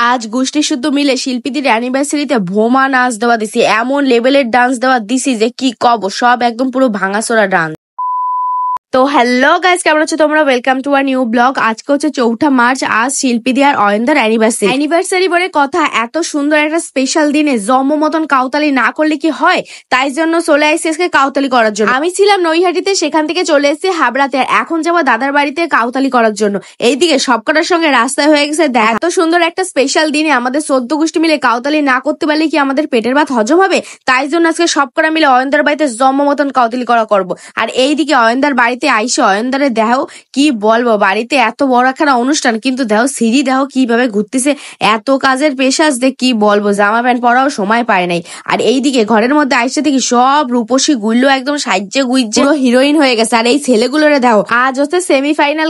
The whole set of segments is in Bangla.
আজ গোষ্ঠী শুদ্ধ মিলে শিল্পীদের অ্যানিভার্সারিতে ভোমা নাচ দেওয়া দিছি, এমন লেভেলের ডান্স দেওয়া দিছি যে কি কব, সব একদম পুরো ভাঙাচোরা ডান্স। তো হ্যালো গাইস, কেমন আছো তোমরা? Welcome to our new blog. আজকে হচ্ছে 4 মার্চ। আজ শিল্পীদি আর অয়নদার অ্যানিভার্সারি বলে কথা। এত সুন্দর একটা স্পেশাল দিনে জম্ম মতন কাউতালি না করলে কি হয়, তাই জন্য চলে আসছি আজকে কাউতালি করার জন্য। আমি ছিলাম নৈহাটিতে, সেখান থেকে চলে এসেছি হাবড়াতে, আর এখন যাবো দাদার বাড়িতে কাউতালি করার জন্য। এইদিকে সবকটার সঙ্গে রাস্তায় হয়ে গেছে। এত সুন্দর একটা স্পেশাল দিনে আমাদের 14 গোষ্ঠী মিলে কাউতালি না করতে পারলে কি আমাদের পেটের ভাত হজম হবে? তাই জন্য আজকে সবকটা মিলে অয়নদার বাড়িতে জম্ম মতন কাউতালি করা করবো। আর এইদিকে অয়নদার বাড়িতে আইসে অয়নদারে দেহ কি বলবো, বাড়িতে এত বড় একটা অনুষ্ঠান, কিন্তু দেহ সিঁড়ি দেহ কিভাবে ঘুরতেছে, এত কাজের পেশাস যে কি বলবো, জামা প্যান্ট পরাও সময় পায় নাই। আর এইদিকে ঘরের মধ্যে আইসে দেখি সব রূপসী গুল্লো একদম সাজ্জে গুইজে হিরোইন হয়ে গেছে। আর এই ছেলেগুলোরে দেহ আজ হচ্ছে সেমিফাইনাল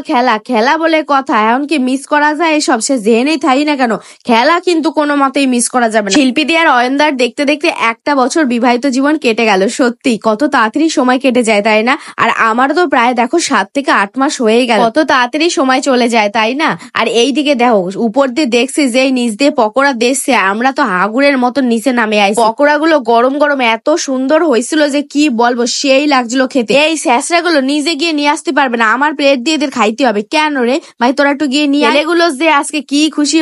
খেলা বলে কথা। এখন কি মিস করা যায় এসব? সে জেনেই থাই না কেন, খেলা কিন্তু কোনো মতেই মিস করা যাবে না। শিল্পীদি আর অয়নদার দেখতে দেখতে একটা বছর বিবাহিত জীবন কেটে গেল। সত্যি কত তাড়াতাড়ি সময় কেটে যায়, তাই না? আর আমার তো প্রায় দেখো 7 থেকে 8 মাস হয়ে গেল, কত তাড়াতাড়ি সময় চলে যায়, তাই না? আর এইদিকে দেখো উপর দিয়ে দেখছি যে নিচ দিয়ে পকোড়া দেখছে, আমরা তো হাগুরের মতো নিচে নামে আইছি। পকোড়া গুলো গরম গরম এত সুন্দর হয়েছিল যে কি বলবো, সেই লাগছিল খেতে। এই স্যাঁচড়া গুলো নিজে গিয়ে নিয়ে আসতে পারবে না, আমার প্লেট দিয়ে এদের খাইতে হবে। কেন রে ভাই, তোরা একটু গিয়ে নিয়ে। এগুলো যে আজকে কি খুশি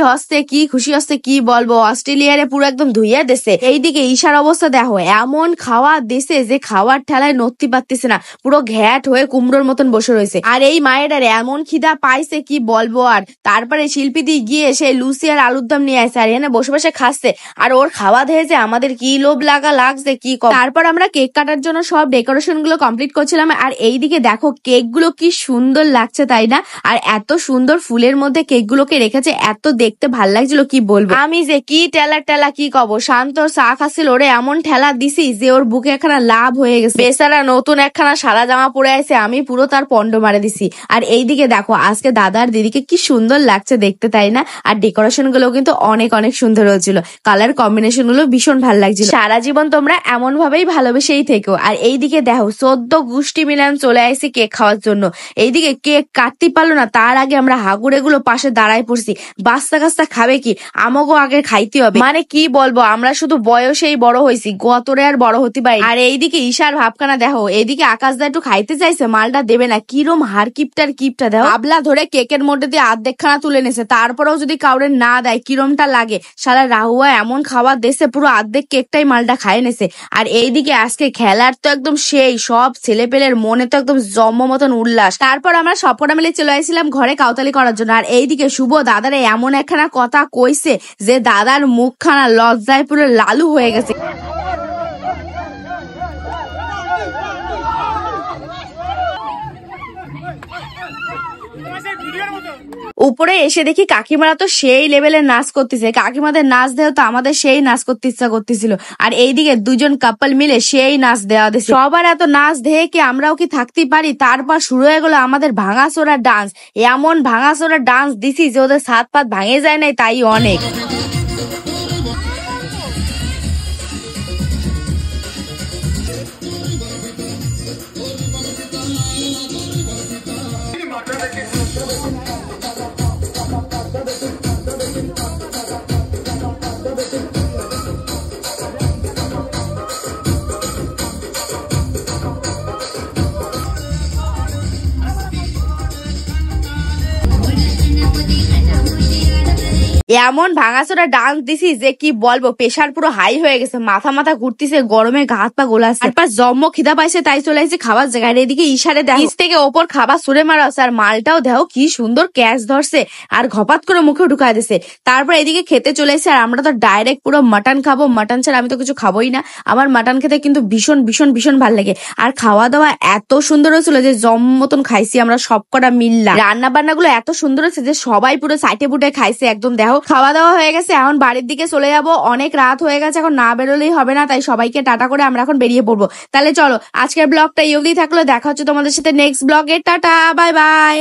হচ্ছে কি বলবো, অস্ট্রেলিয়ারে পুরো একদম ধুইয়া দেশে। এইদিকে ঈশার অবস্থা দেখো, এমন খাওয়া দেশে যে খাওয়ার ঠেলায় নড়তে পারতেছে না, পুরো ঘ্যাট হয়ে কুমড়োর মতন বসে রয়েছে। আর এই মায়েরার এমন খিদা পাইছে কি বলবো। আর তারপরে শিল্পীদি গিয়ে সেই লুচি আর আলুর দম নিয়ে আসছে, আর এখানে বসে বসে খাচ্ছে। আর ওর খাওয়া দেখে যে আমাদের কি লোভ লাগছে কি কম। তারপর আমরা কেক কাটার জন্য সব ডেকোরেশন গুলো কমপ্লিট করছিলাম। আর এইদিকে দেখো কেক গুলো কি সুন্দর লাগছে, তাই না? আর এত সুন্দর ফুলের মধ্যে কেক গুলোকে রেখেছে, এত দেখতে ভাল লাগছিল কি বলবো। আমি যে কি টেলা কি কব, শান্ত চা খাচ্ছিল, ওরে এমন ঠেলা দিছি যে ওর বুকে একখানা লাভ হয়ে গেছে। বেচারা নতুন একখানা সাদা জামা পরে আছে, আমি পুরো তার পন্ড মারে দিছি। আর এইদিকে দেখো আজকে দাদার দিদিকে কি সুন্দর লাগছে দেখতে, তাই না? আর ডেকোরেশন গুলো কিন্তু অনেক সুন্দর হয়েছিল, কালার কম্বিনেশন গুলো ভীষণ ভালো লাগছিল। সারা জীবন তোমরা এমন ভাবেই ভালোবেসেই থেকো। আর এইদিকে দেখো 14 গোষ্ঠী মিলান চলে আসছি কেক খাওয়ার জন্য। এইদিকে কেক কাটতে পারলো না, তার আগে আমরা হাগুড়ে গুলো পাশে দাঁড়ায় পড়ছি। বাচ্চা কাচ্চা খাবে কি, আমাকেও আগে খাইতে হবে। মানে কি বলবো, আমরা শুধু বয়সেই বড় হয়েছি, গতরে আর বড় হতে পারি। আর এইদিকে ঈশার ভাবখানা দেখো, এইদিকে আকাশ দা একটু খাইতে চাইছে, মালটা দেবে না, কিরম হার কিপটা দেখো, আবলা ধরে কেকের মধ্যে দিয়ে অর্ধেক খানা তুলে নেছে। তারপরেও যদি কাউরে না দেয় কিরমটা লাগে। সারা রাহুয়া এমন খাবার দেশে পুরো অর্ধেক কেকটাই মালটা খাই নেছে। আর এইদিকে আজকে খেলার তো একদম সেই সব ছেলেপেলের মনে তো একদম জম্ম মতন উল্লাস। তারপর আমরা সবকটা মিলে চলে আসছিলাম ঘরে কাউতালি করার জন্য। আর এইদিকে শুভ দাদারে এমন একখানা কথা কইছে যে দাদার মুখখানা লজ্জায় পুরো লালু হয়ে গেছে। উপরে এসে দেখি কাকিমারা তো সেই লেভেলের নাচ করতেছে। কাকিমাদের নাচ দেওয়া তো আমাদের সেই নাচ করতে ইচ্ছা করতেছিল। আর এইদিকে দুজন কাপল মিলে সেই নাচ দেওয়া দিচ্ছে। সবার এত নাচ দেখে আমরাও কি থাকতে পারি? তারপর শুরু হয়ে গেল আমাদের ভাঙাচোরা ডান্স। এমন ভাঙাচোরা ডান্স দিছি যে ওদের সাত পাত ভাঙে যায় নাই, তাই অনেক। এমন ভাঙাচোরা ডান্স দিছি যে কি বলবো, প্রেশার পুরো হাই হয়ে গেছে, মাথা ঘুরতেছে, গরমে হাত পা গোলাচ্ছে। আর পাশ জম্ম খিদা পাইছে, তাই চলে আসছে খাবার জায়গায়। এদিকে ইশারে দেখো নিচ থেকে ওপর খাবার সুরে মারা আছে, আর মালটাও দেখো কি সুন্দর ক্যাচ ধরছে আর ঘপাত করে মুখে ঢুকাই দিছে। তারপর এদিকে খেতে চলে এসেছে। আর আমরা তো ডাইরেক্ট পুরো মাটন খাবো, মাটন ছাড়া আমি তো কিছু খাবোই না। আমার মাটন খেতে কিন্তু ভীষণ ভালো লাগে। আর খাওয়া দাওয়া এত সুন্দর হয়েছিল যে জম্ম মতন খাইছি আমরা সবকটা মিললাম। রান্না বান্না গুলো এত সুন্দর হয়েছে যে সবাই পুরো সাইটে বুটে খাইছে একদম। দেখো খাওয়া দাওয়া হয়ে গেছে, এখন বাড়ির দিকে চলে যাবো। অনেক রাত হয়ে গেছে, এখন না বেরোলেই হবে না, তাই সবাইকে টাটা করে আমরা এখন বেরিয়ে পড়বো। তাহলে চলো আজকের ব্লগটা এই অবধি থাকলো, দেখা হচ্ছে তোমাদের সাথে নেক্সট ব্লগে। Tata, bye bye.